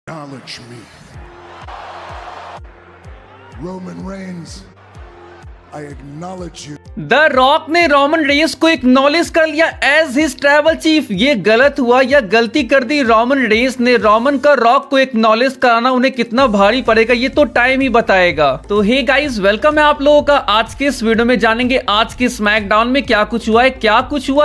Acknowledge me. Roman Reigns, I acknowledge you. The rock ने Roman Reigns को acknowledge कर लिया एज हिज ट्रैवल चीफ। ये गलत हुआ या गलती कर दी रोमन रेंस ने? रोमन का रॉक को एक्नॉलेज कराना उन्हें कितना भारी पड़ेगा ये तो टाइम ही बताएगा। तो हे गाइस, वेलकम है आप लोगों का। आज के इस वीडियो में जानेंगे आज के स्मैकडाउन में क्या कुछ हुआ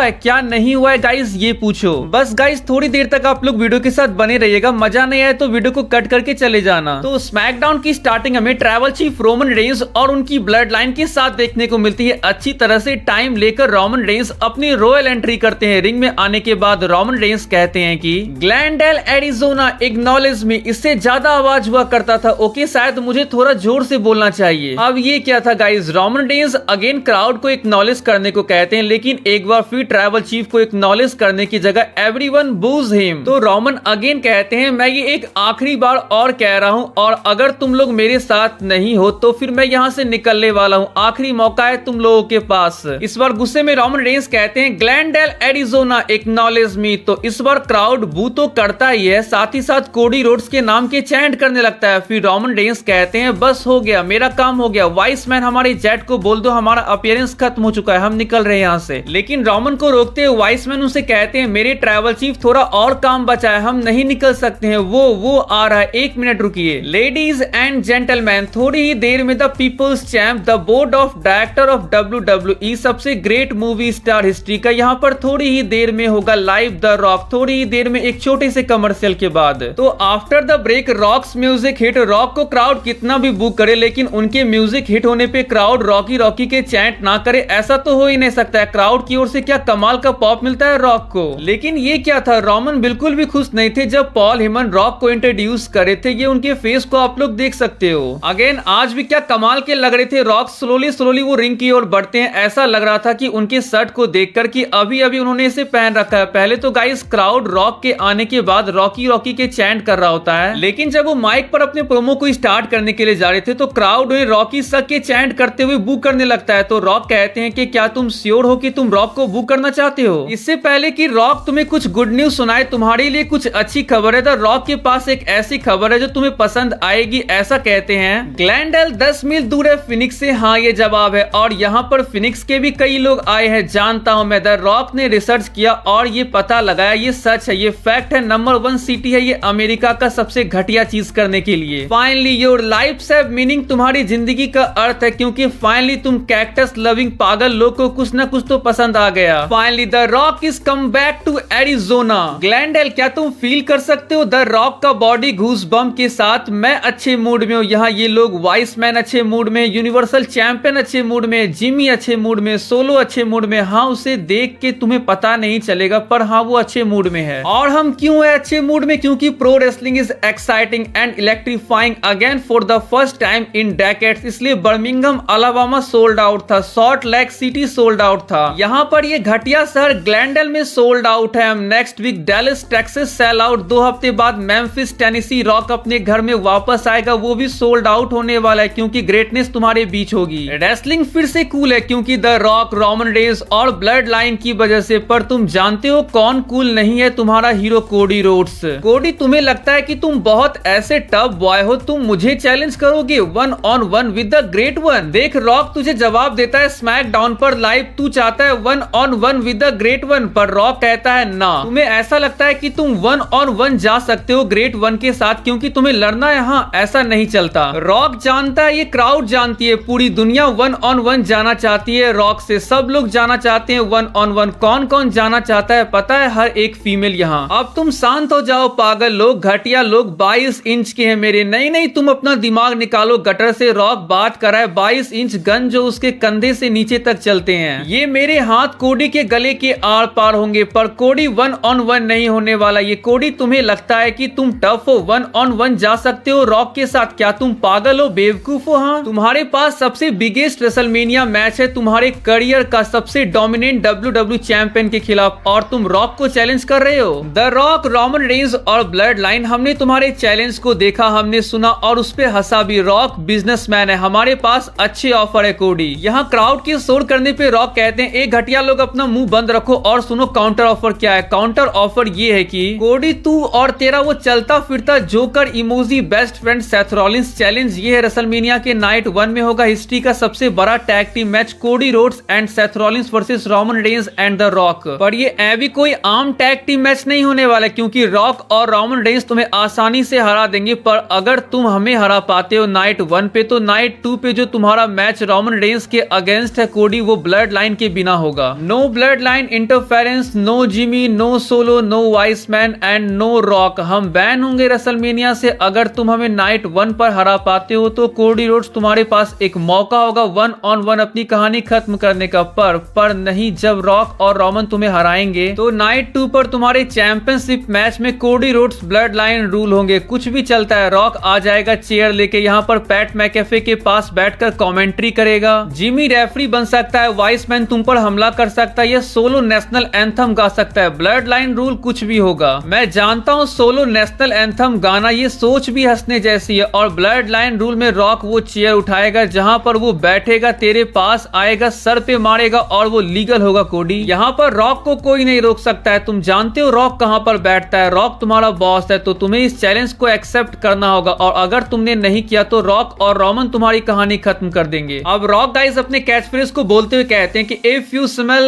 है, क्या नहीं हुआ है गाइस, ये पूछो। बस गाइस थोड़ी देर तक आप लोग वीडियो के साथ बने रहिएगा, मजा नहीं आए तो वीडियो को कट करके चले जाना। तो स्मैकडाउन की स्टार्टिंग हमें ट्रैवल चीफ रोमन रेंस और उनकी ब्लड लाइन के साथ देखने को मिलती है। अच्छी तरह से टाइम लेकर रोमन रेंस अपनी रॉयल एंट्री करते हैं। रिंग में आने के बाद रोमन रेंस कहते हैं कि ग्लैंडेल एरिजोना एक्नॉलेज मी। इससे ज्यादा आवाज हुआ करता था। ओके, शायद मुझे थोड़ा जोर से बोलना चाहिए। अब ये क्या था guys? Roman Reigns again crowd को एक्नॉलेज करने को कहते हैं, लेकिन एक बार फिर ट्राइबल चीफ को एक्नॉलेज करने की जगह एवरीवन बूज हिम। तो रोमन अगेन कहते हैं मैं ये एक आखिरी बार और कह रहा हूँ, और अगर तुम लोग मेरे साथ नहीं हो तो फिर मैं यहाँ से निकलने वाला हूँ। आखिरी मौका है तुम लोगों के पास। इस बार गुस्से में रोमन रेंस कहते हैं ग्लैंडेल एरिजोना एक्नॉलेज मी। तो इस बार क्राउड बू तो करता ही है, साथ ही साथ कोडी रोड्स के नाम के चैंट करने लगता है। फिर रोमन रेंस कहते हैं बस हो गया, मेरा काम हो गया। वाइस मैन हमारे जेट को बोल दो हमारा अपीयरेंस खत्म हो चुका है, हम निकल रहे हैं यहाँ से। लेकिन रोमन को रोकते हुए वाइस मैन उनसे कहते हैं मेरे ट्रैवल चीफ थोड़ा और काम बचा है, हम नहीं निकल सकते हैं। वो आ रहा है, 1 मिनट रुकिए। लेडीज एंड जेंटलमैन, थोड़ी ही देर में the people's champ, the board of director of WWE, सबसे ग्रेट मूवी स्टार हिस्ट्री का यहाँ पर थोड़ी ही देर में होगा लाइव द रॉक। थोड़ी ही देर में एक छोटे से कमर्शियल के बाद। तो after the break Rock's music hit. Rock को क्राउड कितना भी बुक करे, लेकिन उनके म्यूजिक हिट होने पे क्राउड रॉकी रॉकी के चैंट ना करे, ऐसा तो हो ही नहीं सकता है। क्राउड की ओर से क्या कमाल का पॉप मिलता है रॉक को। लेकिन ये क्या था, रोमन बिल्कुल भी खुश नहीं थे जब पॉल हेमन रॉक को इंट्रोड्यूस करे थे। ये उनके फेस को आप लोग देख सकते हो। अगेन आज भी क्या कमाल के लग रहे थे। रॉक स्लोली वो रिंग की ओर बढ़ते हैं। ऐसा लग रहा था कि उनके शर्ट को देखकर कि अभी उन्होंने इसे पहन रखा है। पहले तो गाइस क्राउड रॉक के आने के बाद रॉकी के चैंट कर रहा होता है, लेकिन जब वो माइक पर अपने प्रोमो को स्टार्ट करने के लिए जा रहे थे तो क्राउड उन्हें रॉकी सक के चैंट करते हुए बू करने लगता है। तो रॉक कहते हैं कि क्या तुम श्योर हो कि तुम रॉक को बू करना चाहते हो? इससे पहले कि रॉक तुम्हें कुछ गुड न्यूज सुनाए, तुम्हारे लिए कुछ अच्छी खबर है। द रॉक के पास एक ऐसी खबर है जो तुम्हें पसंद आएगी, ऐसा कहते हैं। ग्लैंडेल 10 मील दूर है फिनिक्स से। हाँ, ये जवाब है। और यहाँ पर फिनिक्स के भी कई लोग आए हैं, जानता हूं मैं। द रॉक ने रिसर्च किया और ये पता लगाया, ये सच है, ये फैक्ट है। नंबर 1 सिटी है ये अमेरिका का सबसे घटिया चीज करने के लिए। Finally your life have meaning, तुम्हारी जिंदगी का अर्थ है, क्योंकि फाइनली तुम कैक्टस लविंग पागल लोग को कुछ न कुछ तो पसंद आ गया। Finally the rock is come back to Arizona. Glendale, क्या तुम फील कर सकते हो द रॉक का बॉडी घूस बम के साथ? मैं अच्छे मूड में हूँ। यहाँ ये लोग वाइस मैन अच्छे मूड में, यूनिवर्सल चैंपियन अच्छे मूड में, जिमी अच्छे मूड में, सोलो अच्छे मूड में। हाँ, उसे देख के तुम्हें पता नहीं चलेगा, पर हाँ वो अच्छे मूड में है। और हम क्यों है अच्छे मूड में? क्योंकि pro wrestling is exciting and electrifying again for the first time in decades. इसलिए बर्मिंघम अलाबामा सोल्ड आउट था, Salt Lake City sold out था। यहाँ पर ये घटिया शहर ग्लैंडेल में सोल्ड आउट है। Next week Dallas Texas sell out. 2 हफ्ते बाद मेम्फिस टेनेसी रॉक अपने घर में वापस आएगा, वो भी सोल्ड आउट होने वाला है, क्योंकि ग्रेटनेस तुम्हारे बीच होगी। रेसलिंग फिर से कूल है, क्योंकि द रॉक, रोमन रेंस और ब्लड लाइन की वजह से। पर तुम जानते हो कौन कूल नहीं है? तुम्हारा हीरो कोडी रोड्स। कोडी, तुम्हें लगता है कि तुम बहुत ऐसे टफ बॉय हो, तुम मुझे चैलेंज करोगे 1-on-1 with the great one? देख रॉक तुझे जवाब देता है स्मैकडाउन पर लाइव, तू चाहता है 1-on-1 with the great one, पर रॉक कहता है ना। तुम्हें ऐसा लगता है कि तुम 1-on-1 जा सकते हो ग्रेट वन के साथ, क्योंकि तुम्हें लड़ना है। हाँ, ऐसा नहीं चलता। रॉक जानता है, ये क्राउड जानती है, पूरी दुनिया 1-on-1 जाना चाहती है रॉक से। सब लोग जाना चाहते हैं 1-on-1। कौन जाना चाहता है पता है? हर एक फीमेल यहाँ। अब तुम शांत हो जाओ पागल लोग, घटिया लोग। 22 इंच के हैं मेरे। नहीं, तुम अपना दिमाग निकालो गटर से। रॉक बात कर रहा है 22 इंच गन जो उसके कंधे से नीचे तक चलते हैं। ये मेरे हाथ कोडी के गले के आर पार होंगे, पर कोडी 1-on-1 नहीं होने वाला। ये कोडी, तुम्हें लगता है कि तुम टफ हो, 1-on-1 जा सकते हो रॉक के साथ? क्या तुम पागल हो, बेवकूफ हो? हाँ, तुम्हारे पास सबसे बिगेस्ट रेसलमेनिया मैच है तुम्हारे करियर का सबसे डोमिनेंट WWE चैंपियन के खिलाफ और तुम रॉक को चैलेंज कर रहे हो। द रॉक, रोमन रेंज और ब्लड लाइन, हमने तुम्हारे चैलेंज को देखा, हमने सुना और उस पे हंसा भी। रॉक बिजनेसमैन है, हमारे पास अच्छे ऑफर है कोडी। यहाँ क्राउड की शोर करने पे रॉक कहते हैं ए घटिया लोग अपना मुंह बंद रखो और सुनो काउंटर ऑफर क्या है। काउंटर ऑफर ये है कि कोडी तू और तेरा वो चलता फिरता joker emoji best friend Seth Rollins challenge ये है रेसलमेनिया के नाइट 1 में होगा हिस्ट्री का सबसे बड़ा tag team match Cody Rhodes and Seth Rollins versus Roman Reigns and the rock. पर ये भी कोई आम टैग टीम मैच नहीं होने वाला क्योंकि रॉक और रोमन रेंज तुम्हें आसानी से हरा देंगे। पर अगर तुम हमें हरा पाते हो नाइट 1 पे तो नाइट 2 पे जो तुम्हारा मैच रोमन रेंज के अगेंस्ट है कोडी वो ब्लड लाइन के बिना होगा। No bloodline interference, no Jimmy, no Solo, no wise man and no Rock. हम बैन होंगे रेसलमेनिया से अगर तुम हमें नाइट 1 पर हरा पाते हो तो कोडी रोड्स तुम्हारे पास एक मौका होगा 1-on-1 अपनी कहानी खत्म करने का। पर नहीं, जब रॉक और रोमन तुम्हें हराएंगे तो नाइट 2 पर तुम्हारे चैंपियनशिप मैच में Cody Rhodes blood line rule होंगे। कुछ भी चलता है, रॉक आ जाएगा चेयर लेके यहाँ पर पैट मैकेफे के पास बैठकर कमेंट्री करेगा, जिमी रेफरी बन सकता है, वाइस मैन तुम पर हमला कर सकता है, या सोलो नेशनल एंथम गा सकता है। ब्लड लाइन रूल कुछ भी होगा। मैं जानता हूँ सोलो नेशनल एंथम गाना ये सोच भी हंसने जैसी है और ब्लड लाइन रूल में रॉक वो चेयर उठाएगा जहाँ पर वो बैठेगा, तेरे पास आएगा, सर पे मारेगा और वो लीगल होगा कोडी। यहाँ पर रॉक को कोई नहीं रोक सकता है। तुम जानते हो रॉक कहाँ पर बैठता है, रॉक तुम्हारा बॉस है, तो तुम्हें इस चैलेंज को एक्सेप्ट करना होगा और अगर तुमने नहीं किया तो रॉक और रोमन तुम्हारी कहानी खत्म कर देंगे। अब रॉक गाइस अपने कैच फ्रेज को बोलते हुए कहते हैं कि इफ यू स्मेल,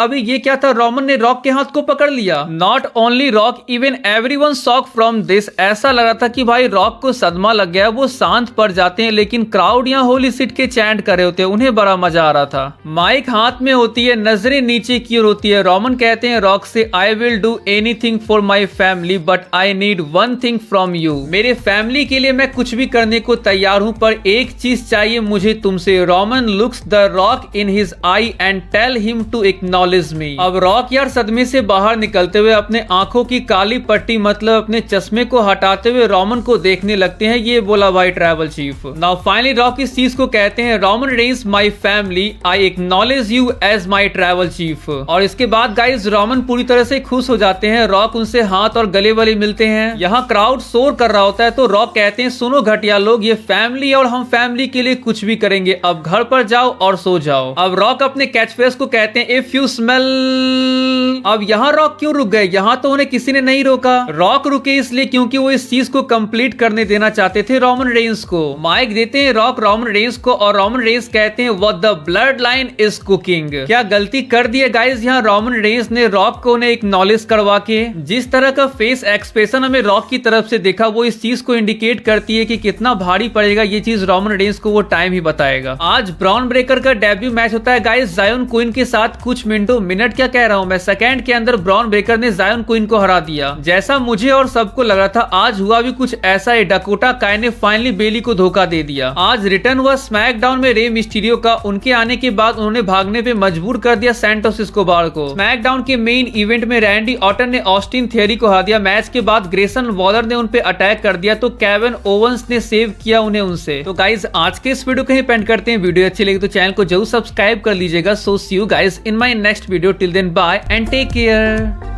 अभी ये क्या था, रोमन ने रॉक के हाथ को पकड़ लिया। Not only rock, even everyone shock from this. ऐसा लग रहा था कि भाई रॉक को सदमा लग गया, वो शांत पड़ जाते हैं लेकिन क्राउड यहाँ होली सिट के चैंट कर रहे होते हैं, उन्हें बड़ा मजा आ रहा था। माइक हाथ में होती है, नजरें नीचे की ओर होती है। रोमन कहते हैं रॉक से I will do anything for my family but I need one thing from you. मेरे फैमिली के लिए मैं कुछ भी करने को तैयार हूँ पर एक चीज चाहिए मुझे तुमसे। Roman looks the rock in his eye and tell him to acknowledge me. अब रॉक यार सदमे से बाहर निकलते हुए अपने आंखों की काली पट्टी मतलब अपने चश्मे को हटाते हुए रोमन को देखने लगते हैं। ये बोला भाई tribal chief. Now finally Rock इस चीज को कहते हैं Roman Reigns my family, I acknowledge you as my tribal chief. और इसके बाद गाइस रोमन पूरी तरह से खुश हो जाते हैं। रॉक उनसे हाथ और गले वाले मिलते हैं। यहाँ क्राउड शोर कर रहा होता है तो रॉक कहते हैं सुनो घटिया लोग, ये फैमिली और हम फैमिली के लिए कुछ भी करेंगे, अब घर पर जाओ और सो जाओ। अब रॉक अपने कैच फ्रेज को कहते हैं इफ यू स्मेल। अब यहाँ रॉक क्यों रुक गए, यहाँ तो उन्हें किसी ने नहीं रोका। रॉक रुके इसलिए क्योंकि वो इस चीज को कंप्लीट करने देना चाहते थे रोमन रेंज को। माइक देते हैं रॉक रोमन रेंज को और रोमन रेंज कहते हैं what the blood line is cooking. क्या गलती कर दी है गाइस यहाँ रोमन रेंज ने रॉक को उन्हें एक्नॉलेज करवा के। जिस तरह का फेस एक्सप्रेशन हमें रॉक की तरफ से देखा वो इस चीज को इंडिकेट करती है कि कितना भारी पड़ेगा। ये चीज रोमन रेंज को वो टाइम ही बताएगा। आज ब्रॉन ब्रेकर का डेब्यू मैच होता है गाइस जायोन क्वीन के साथ। कुछ मिनट क्या कह रहा हूँ मैं, सेकंड के अंदर ब्रॉन ब्रेकर ने जायोन क्वीन को हरा दिया। जैसा मुझे और सबको लग रहा था आज हुआ भी कुछ ऐसा ही। डकोटा काय ने फाइनली बेली को धोखा दे दिया। आज रिटर्न हुआ स्मैकडाउन में रे मिस्टीरियो का। उनके आने के बाद उन्होंने भागने पे मजबूर कर दिया सैंटोस एस्कोबार को। स्मैकडाउन के मेन इवेंट में रैंडी ऑर्टन ने ऑस्टिन थियरी को हरा दिया। मैच के बाद ग्रेसन वॉलर ने उन पे अटैक कर दिया तो केविन ओवंस ने सेव किया उन्हें उनसे। तो गाइस आज के इस वीडियो को ही पेंड करते हैं। वीडियो अच्छी लगी तो चैनल को जरूर सब्सक्राइब कर लीजिएगा। So see you guys in my next video. Till then bye and take care.